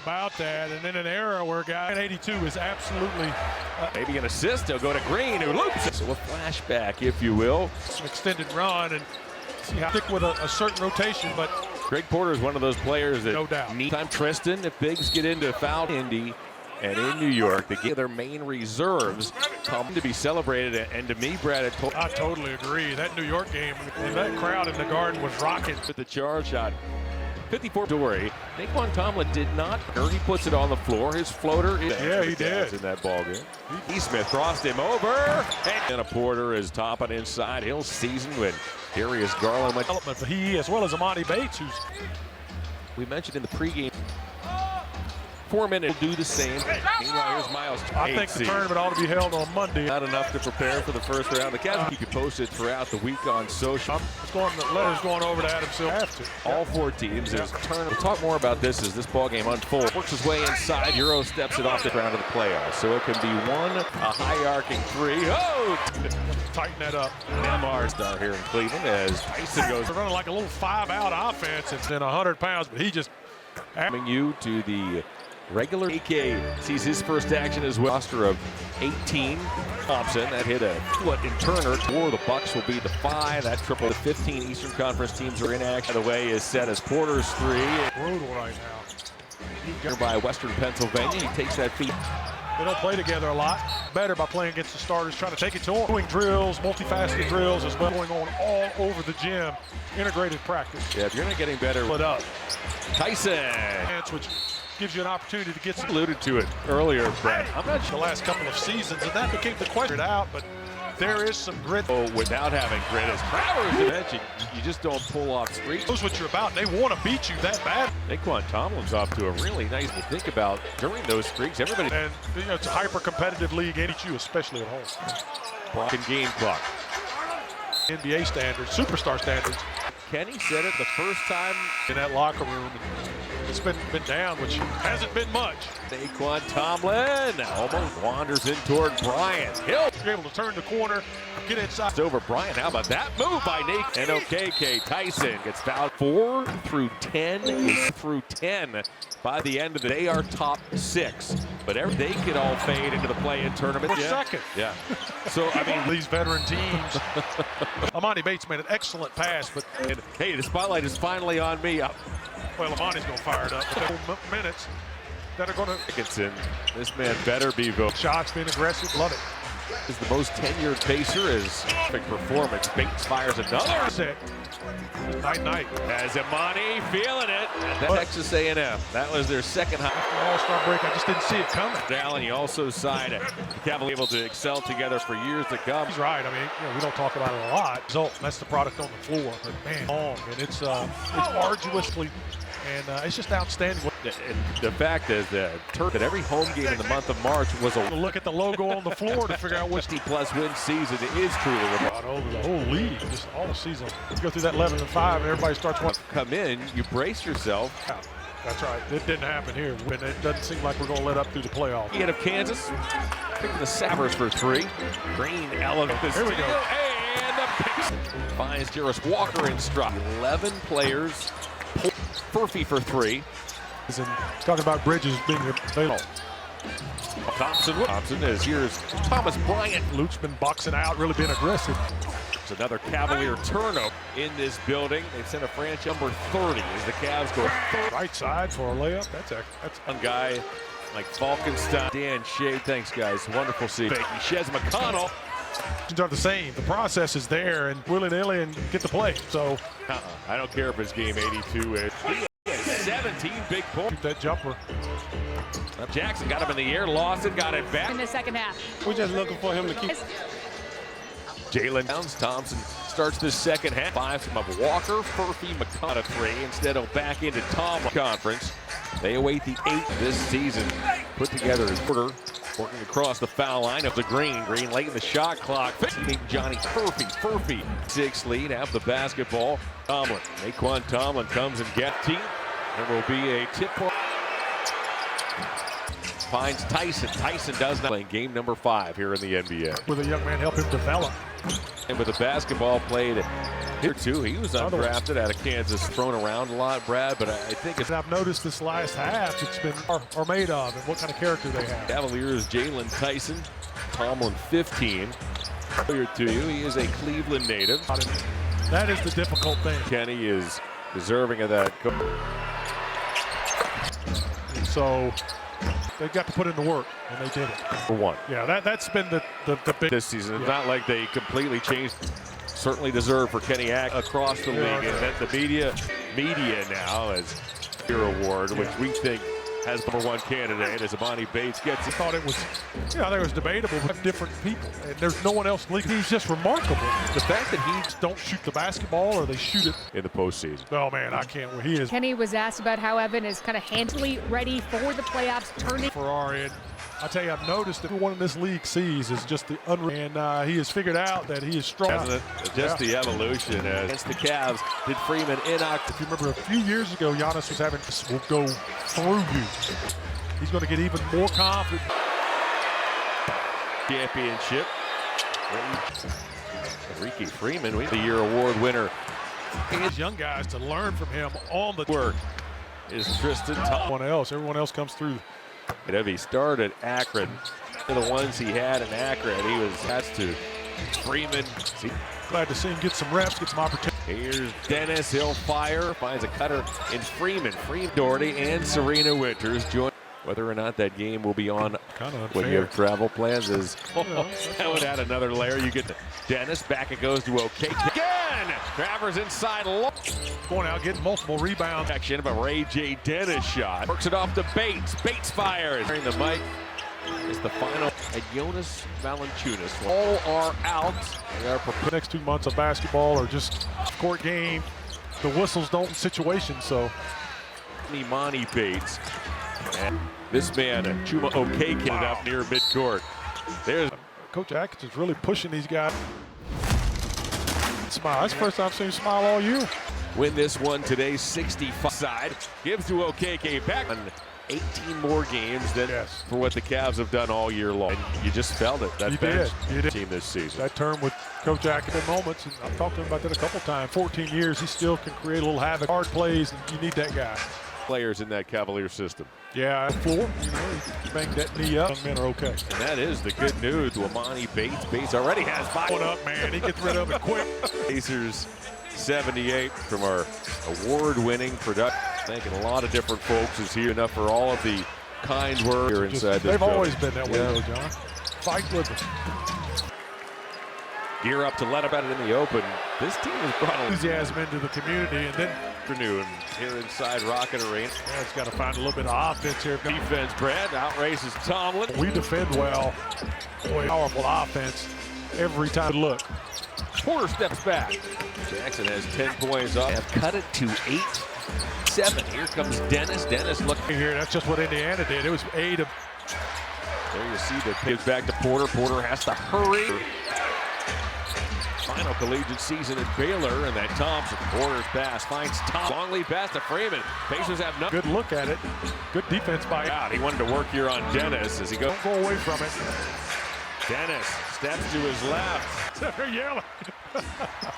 about that. And in an era where guy 82 is absolutely maybe an assist. He'll go to Green, who loops it. So a flashback, if you will. An extended run and see how stick with a certain rotation, but Greg Porter is one of those players that no doubt. Time Tristan, if Biggs get into foul Indy and in New York, they get their main reserves come to be celebrated. And to me, Brad, I totally agree. That New York game, that crowd in the Garden was rocking. With the charge shot. 54 story. Naquan Tomlin did not. He puts it on the floor. His floater is he did in that ball game. E. Smith crossed him over. And a Porter is topping inside. He'll season with Darius Garland. But he, as well as Amani Bates, who's we mentioned in the pregame. 4 minutes will do the same. Meanwhile, here's Miles. I think the tournament ought to be held on Monday. Not enough to prepare for the first round. The Cavs keep you posted throughout the week on social. The letters going over to Adam Silver. All four teams. We'll talk more about this as this ball game unfolds. Works his way inside. Euro steps it off the ground of the playoffs. So it can be a high-arcing three. Oh! Tighten that up. Nemar's down here in Cleveland as Tyson goes. They're running like a little 5-out offense. It's in 100 pounds, but he just... Coming you to the regular. AK sees his first action as well. Roster of 18. Thompson, that hit a foot in Turner. 4 the Bucks will be the 5. That triple. The 15 Eastern Conference teams are in action. The way is set as Porter's 3. Brutal right now. By Western Pennsylvania, he takes that feed. They don't play together a lot. Better by playing against the starters, trying to take it to them. Doing drills, multifaceted drills as well, going on all over the gym. Integrated practice. Yeah, if you're not getting better, put up. Tyson, which gives you an opportunity to get some. Alluded to it earlier, Brad. I'm not sure the last couple of seasons, and that became the question out, but there is some grit. Oh, without having grit, as Crowder's mentioned, you just don't pull off streaks. Knows what you're about. They want to beat you that bad. Naquan Tomlin's off to a really nice to think about during those streaks. Everybody, and you know, it's a hyper-competitive league, and you especially at home. Clock and game clock. NBA standards, superstar standards. Kenny said it the first time in that locker room. It's been down, which hasn't been much. Naquan Tomlin almost wanders in toward Bryant. He'll be able to turn the corner, get inside. It's over Bryant. How about that move by Nate? And OKK Tyson gets fouled. 4 through 10 is through 10. By the end of the day, they are top 6. But they could all fade into the play-in tournament. For second. Yeah. So, I mean, these veteran teams. Amani Bates made an excellent pass, but hey, the spotlight is finally on me. Well, Amani's going to fire it up. But minutes that are going to. Dickinson, this man better be voted. Shots being aggressive, love it. Is the most tenured pacer is big performance. Bates fires another. Set. Night. As Amani feeling it. And Texas A&M. That was their second high. After the All-Star break, I just didn't see it coming. Allen, he also signed it. The Cavaliers able to excel together for years to come. He's right. I mean, you know, we don't talk about it a lot. Result, that's the product on the floor. But man, long, and it's arduously. And it's just outstanding. And the fact is that every home game in the month of March was a look at the logo on the floor to figure out which 50+ win season is truly remarkable. Over the whole league, just all season. You go through that 11-5, and everybody starts wanting to come in. You brace yourself. Yeah, that's right. It didn't happen here. And it doesn't seem like we're going to let up through the playoffs. End of Kansas, picking the Savers for 3. Green element. Here we go. And the picks finds Jarris Walker in stride. 11 players. Furphy for 3. And talking about Bridges being available. Thompson is here's Thomas Bryant. Luke's been boxing out, really being aggressive. It's another Cavalier turnover in this building. They sent a franchise number 30 as the Cavs go right side for a layup. That's one guy like Falkenstein. Dan Shea, thanks guys. Wonderful seeing. Shez McConnell. Are the same. The process is there, and willy-nilly and get the play. So I don't care if it's game 82 is. 17 big points. Shoot that jumper. Jackson got him in the air, lost it, got it back. In the second half. We're just looking for him to keep. Jalen Thompson starts the second half. 5 from Walker, Furphy, McConnell 3. Instead of back into Tom conference. They await the 8th this season. Put together as Porter. Working across the foul line of the Green. Green late in the shot clock. Teammate Johnny Furphy. 6 lead, have the basketball. Tomlin. Naquan Tomlin comes and gets team. There will be a tip. finds Tyson. Tyson does not. Playing game number 5 here in the NBA. With a young man, help him develop. And with the basketball played here too, he was undrafted out of Kansas, thrown around a lot, Brad, but I think it's... And I've noticed this last half, it's been are made of and what kind of character they have. Cavaliers, Jalen Tyson, Tomlin 15. Earlier to you, he is a Cleveland native. That is the difficult thing. Kenny is deserving of that. So they've got to put in the work, and they did it. For one. Yeah, that's been the big... This season, it's not like they completely changed. Certainly deserved for Kenny across the league. And that the media now as your award, which we think has #1 candidate as Amani Bates gets it. I thought it was, I think it was debatable with different people, and there's no one else in the league. He's just remarkable. The fact that he don't shoot the basketball or they shoot it in the postseason. Oh man, I can't. He is. Kenny was asked about how Evan is kind of handily ready for the playoffs, turning for our end. I tell you, I've noticed that everyone in this league sees is just the unreal, and he has figured out that he is strong. Hasn't it? Just the evolution against the Cavs. Did Freeman in October? If you remember a few years ago, Giannis was having this will go through you. He's going to get even more confident. Championship. Ricky Freeman, the year award winner. These young guys to learn from him on the work is Tristan Thompson. Everyone else comes through. And if he started Akron, the ones he had in Akron, that's to Freeman. Glad to see him get some reps, get some opportunity. Here's Dennis, he'll fire, finds a cutter in Freeman. Doherty and Serena Winters join. Whether or not that game will be on when you have travel plans is that would add another layer. You get Dennis, back it goes to OK. Again! Travers inside. Going out, getting multiple rebounds. Action of a Ray J. Dennis shot. Works it off to Bates. Bates fires. During the mic is the final. And Jonas Valanciunas. All are out. The next 2 months of basketball are just court game. The whistles don't in situations, so. Imani Bates. And this man, Chuma Okeke, up near midcourt. There's Coach Atkinson's really pushing these guys. Smile. That's the first time I've seen him smile all year. Win this one today, 65 side. Gives to Okeke back on 18 more games than for what the Cavs have done all year long. And you just felt it. That bench team this season. That term with Coach Atkinson moments, and I've talked to him about that a couple times. 14 years, he still can create a little havoc. Hard plays, and you need that guy. Players in that Cavalier system. Yeah, floor. He banged that knee up. Young men are okay. And that is the good news to Amani Bates. Bates already has 5. One up, man. He gets rid of it quick. Pacers 78 from our award-winning production. Thanking a lot of different folks is here enough for all of the kind words here inside this They've building. always been that way, though, John. Fight with them. Gear up to let about it in the open. This team has brought enthusiasm into the community, and then afternoon here inside Rocket Arena. Yeah, it's got to find a little bit of offense here. Defense, Brad, outraces Tomlin. We defend well. Boy, powerful offense every time we look. Porter steps back. Jackson has 10 points off. Have cut it to 8-7. Here comes Dennis. Dennis looking here. That's just what Indiana did. It was 8 of. There you see the gives back to Porter. Porter has to hurry. Final collegiate season at Baylor, and that Thompson. Porter's pass finds Thompson. Long lead pass to Freeman. Pacers have nothing. Good look at it. Good defense by out. He wanted to work here on Dennis as he goes. Don't go away from it. Dennis steps to his left. They're yelling.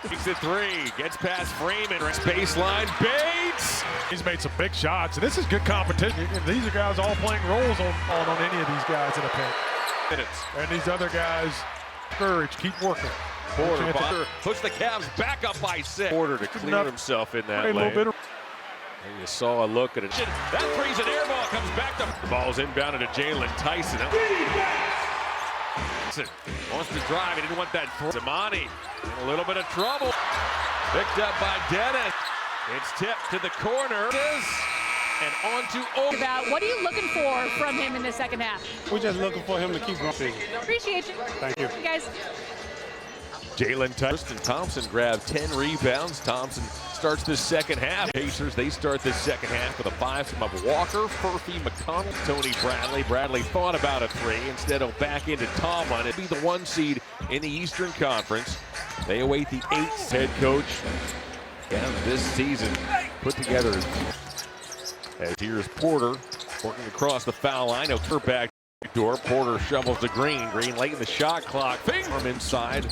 Takes it 3. Gets past Freeman. Baseline. Bates. He's made some big shots, and this is good competition. These are guys all playing roles on any of these guys in a paint. And these other guys, courage, keep working. Porter puts the Cavs back up by 6. Porter to clear himself in that lane. And you saw a look at it. That three's an air ball, comes back to. The ball's inbounded to Jalen Tyson. Wants to drive. He didn't want that. Zamani in a little bit of trouble. Picked up by Dennis. It's tipped to the corner. And on to about what are you looking for from him in the second half? We're just looking for him to keep running. Appreciate you. Thank you. You guys. Jalen Thompson grabbed 10 rebounds. Thompson starts the second half. Pacers, they start the second half with a 5 from Walker, Furphy, McConnell, Tony Bradley. Bradley thought about a 3. Instead of back into Tomlin. It'd be the 1 seed in the Eastern Conference. They await the 8th head coach. And this season put together as here's Porter. Working across the foul line, O'Connor back door. Porter shovels to Green. Green late in the shot clock. From inside.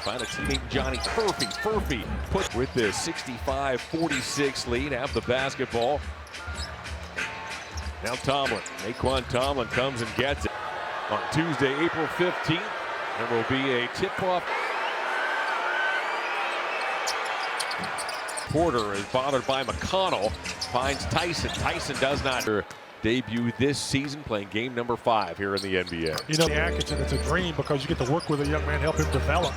Find a teammate, Johnny Furphy. Furphy put with this 65-46 lead. Have the basketball. Now Tomlin. Naquan Tomlin comes and gets it. On Tuesday, April 15th, there will be a tip-off. Porter is bothered by McConnell. Finds Tyson. Tyson does not debut this season, playing game number 5 here in the NBA. You know, the Atkinson, it's a dream because you get to work with a young man, help him develop.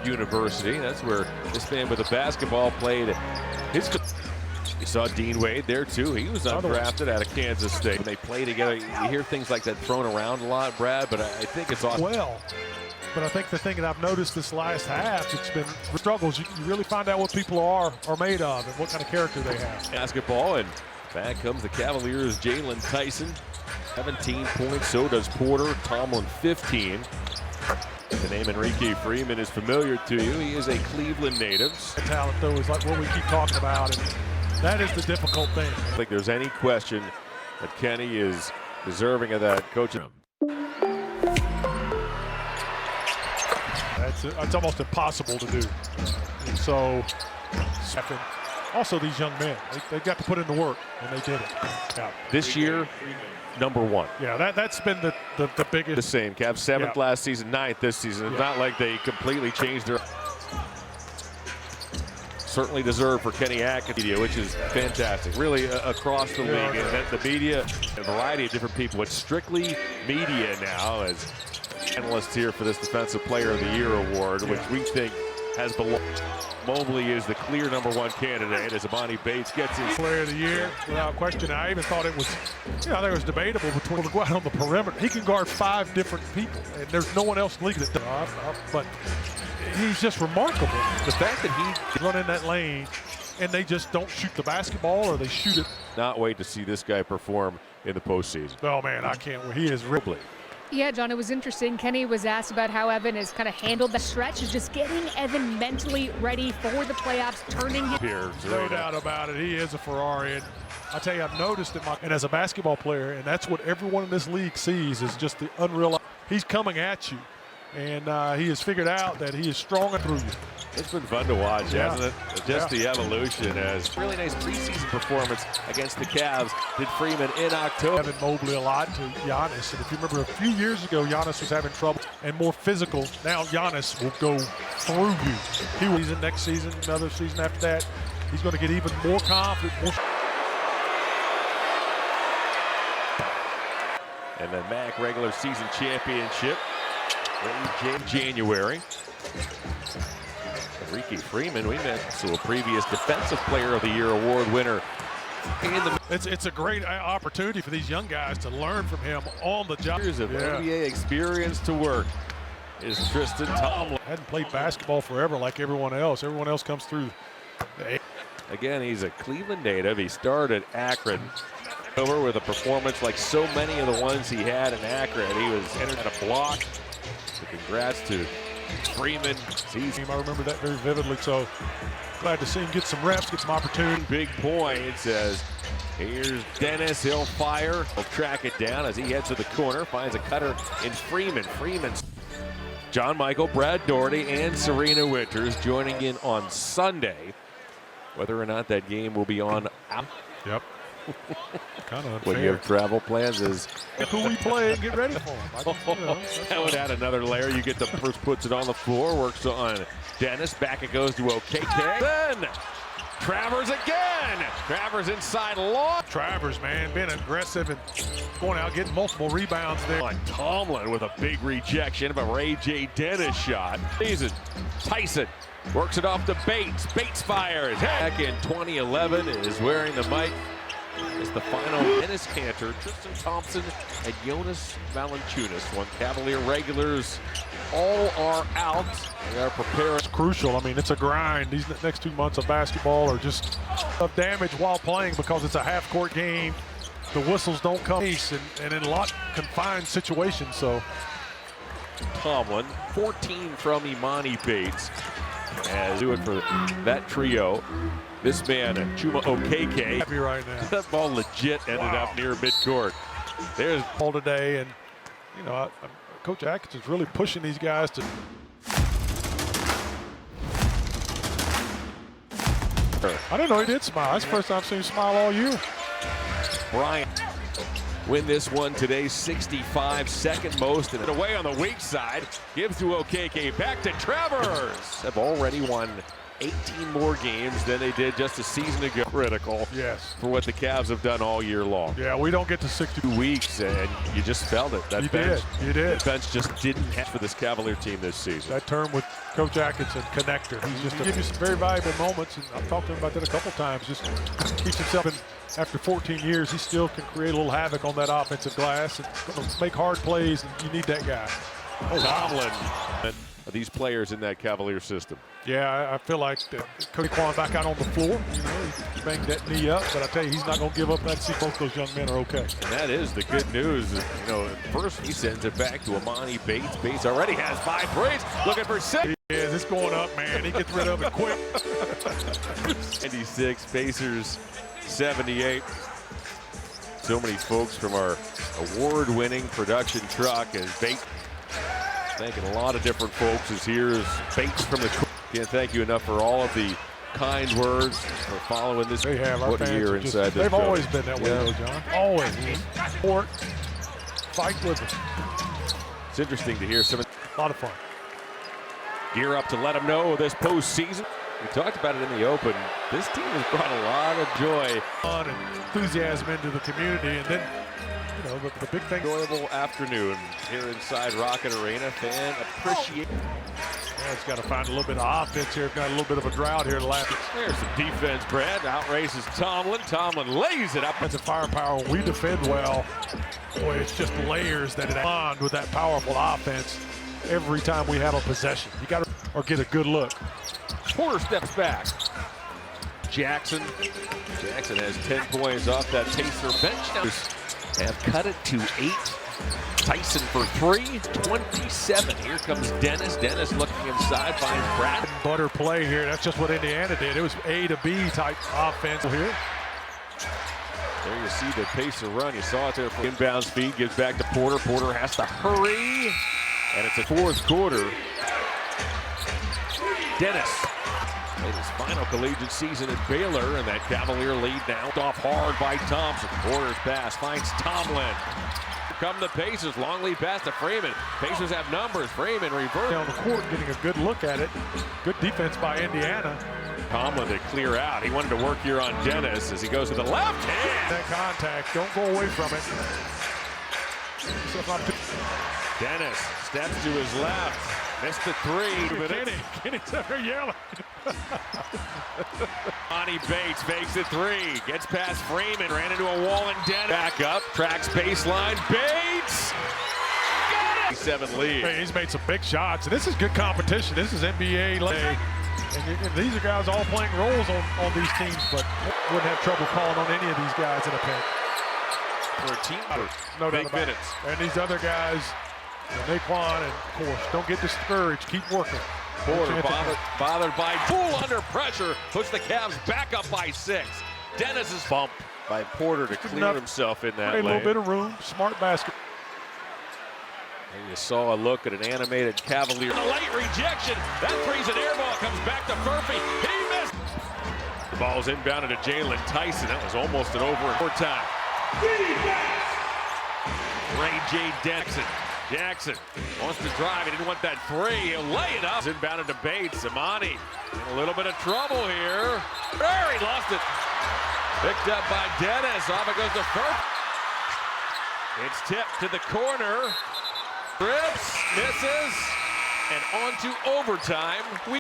University, that's where this man with the basketball played his. You saw Dean Wade there too. He was undrafted out of Kansas State. When they play together, you hear things like that thrown around a lot, Brad, but I think it's awesome. Well, but I think the thing that I've noticed this last half, it's been struggles. You really find out what people are made of and what kind of character they have. Basketball, and back comes the Cavaliers' Jalen Tyson. 17 points, so does Porter. Tomlin 15. The name Enrique Freeman is familiar to you. He is a Cleveland native. The talent, though, is like what we keep talking about, and that is the difficult thing. I don't think there's any question that Kenny is deserving of that coaching. It's almost impossible to do. And so, also these young men, they got to put in the work, and they did it. Yeah. This year, number 1. Yeah, that's been the biggest. The same. Cavs 7th last season, 9th this season. It's not like they completely changed their. Certainly deserved for Kenny Atkinson, which is fantastic. Really across the league, and the media, a variety of different people. It's strictly media now as analysts here for this Defensive Player of the Year award, which we think has belonged. Mobley is the clear number 1 candidate as Amani Bates gets his Player of the Year without question. I even thought it was, I think it was debatable between to go out on the perimeter. He can guard 5 different people, and there's no one else in the league that does. But he's just remarkable. The fact that he run in that lane and they just don't shoot the basketball, or they shoot it. Not wait to see this guy perform in the postseason. Oh man, I can't wait. He is Ripley. Yeah, John, it was interesting. Kenny was asked about how Evan has kind of handled the stretch, just getting Evan mentally ready for the playoffs, turning him. Here, no doubt about it. He is a Ferrari. And I tell you, I've noticed it. And as a basketball player, and that's what everyone in this league sees, is just the unreal. He's coming at you, and he has figured out that he is stronger through you. It's been fun to watch, hasn't it? Just the evolution. As really nice preseason performance against the Cavs did Freeman in October. Evan Mobley a lot to Giannis, and if you remember a few years ago, Giannis was having trouble and more physical. Now Giannis will go through you. He will. He's in next season, another season after that. He's going to get even more confident. And the MAC regular season championship in January. Enrique Freeman, we met a previous Defensive Player of the Year award winner. It's a great opportunity for these young guys to learn from him on the job. Years of NBA experience to work is Tristan Tomlin. Hadn't played basketball forever like everyone else. Everyone else comes through. Again, he's a Cleveland native. He started Akron over with a performance like so many of the ones he had in Akron. He was entered at a block. So congrats to Freeman. I remember that very vividly, so glad to see him get some reps, get some opportunity. Big points as here's Dennis. He'll fire. He'll track it down as he heads to the corner, finds a cutter in Freeman. John Michael, Brad Doherty, and Serena Winters joining in on Sunday. Whether or not that game will be on. Yep. Kind of unfair. When you have travel plans is who we play and get ready for him. That would add another layer. You get the first, puts it on the floor, works on Dennis. Back it goes to OKK. Then Travers again. Travers inside long. Travers, man, being aggressive and going out getting multiple rebounds there. On Tomlin with a big rejection of a Ray J. Dennis shot. Tyson works it off to Bates. Bates fires. Back in 2011 is wearing the mic. It's the final. Dennis Cantor, Tristan Thompson, and Jonas Valanciunas. One Cavalier regulars all are out. They are preparing. It's crucial. I mean, it's a grind. These next 2 months of basketball are just of damage while playing because it's a half-court game. The whistles don't come and in a lot confined situations. So Tomlin, 14 from Imani Bates. As do it for that trio. This man, Chuma Okeke. Happy right now. That ball legit ended up near midcourt. There's All today, and you know, Coach Atkins is really pushing these guys to. I didn't know he did smile. That's the first time I've seen him smile all year. Bryant win this one today, 65, second most, and away on the weak side. Gives to Okeke, back to Travers. Have already won 18 more games than they did just a season ago. Critical, Yes. for what the Cavs have done all year long. Yeah, we don't get to 60. 2 weeks, and you just felt it. That You bench, did. You did. The bench just didn't have for this Cavalier team this season. That term with Coach Atkinson, connector. He's just give you some very valuable moments, and I've talked to him about that a couple times. Just keeps himself in. After 14 years, he still can create a little havoc on that offensive glass and make hard plays, and you need that guy. Tomlin, these players in that Cavalier system. Yeah, I feel like Cody Quan back out on the floor. You know, he banged that knee up, but I tell you, he's not going to give up. Let's see both those young men are okay. And that is the good news. You know, first he sends it back to Amani Bates. Bates already has 5 threes, looking for 6. Yeah, it's going up, man. He gets rid of it quick. 96, Pacers 78. So many folks from our award-winning production truck as Bates. Thanking a lot of different folks as here is Bates from the court. Can't thank you enough for all of the kind words for following this. They have. Our what fans year are just, inside this they've building. always been that way, though, John. Always. Sport. Fight with us. It's interesting to hear some of A lot of fun. gear up to let them know this postseason. We talked about it in the open. This team has brought a lot of joy. Fun and enthusiasm into the community, and then, you know, the big thing. Enjoyable afternoon here inside Rocket Arena. Fan appreciate. Yeah, it's got to find a little bit of offense here. Got a little bit of a drought here the last. There's some defense, Brad. Outraces Tomlin. Tomlin lays it up. That's a firepower. We defend well. Boy, it's just layers that it on with that powerful offense every time we have a possession. You got to or get a good look. Porter steps back. Jackson has 10 points off that Pacer bench. Now have cut it to 8. Tyson for 3, 27. Here comes Dennis. Dennis looking inside, finds Brad. Butter play here. That's just what Indiana did. It was A to B type offense here. There you see the Pacer run. You saw it there for inbounds feed. Gives back to Porter. Porter has to hurry. And it's a 4th quarter. Dennis in his final collegiate season at Baylor, and that Cavalier lead now off hard by Thompson. Porter's pass finds Tomlin. Here come the Pacers. Long lead pass to Freeman. Pacers have numbers. Freeman reverse. On the court, getting a good look at it. Good defense by Indiana. Tomlin to clear out. He wanted to work here on Dennis as he goes to the left hand. That contact, don't go away from it. Dennis steps to his left. Missed the 3. Kenny's up there yelling. Monty Bates makes it 3. Gets past Freeman. Ran into a wall and Dennis. Back up. Tracks baseline. Bates. Got it. 7 lead. Hey, he's made some big shots. And this is good competition. This is NBA. And these are guys all playing roles on these teams, but wouldn't have trouble calling on any of these guys in a paint. For a team. No doubt big about it. minutes. And these other guys, Naquan, and of course, don't get discouraged. Keep working. Porter bothered by Poole under pressure. Puts the Cavs back up by 6. Dennis is bumped by Porter to clear himself in that lane. A little lane. bit of room. Smart basket. And you saw a look at an animated Cavalier. The late rejection. That 3's an air ball. Comes back to Murphy. He missed. The ball's inbounded to Jalen Tyson. That was almost an overtime. Ray J. Jackson wants to drive. He didn't want that 3. He'll lay it up. It's inbounded to Bates. Amani in a little bit of trouble here. There, he lost it. Picked up by Dennis. Off it goes to Furphy. It's tipped to the corner. Trips, misses, and on to overtime.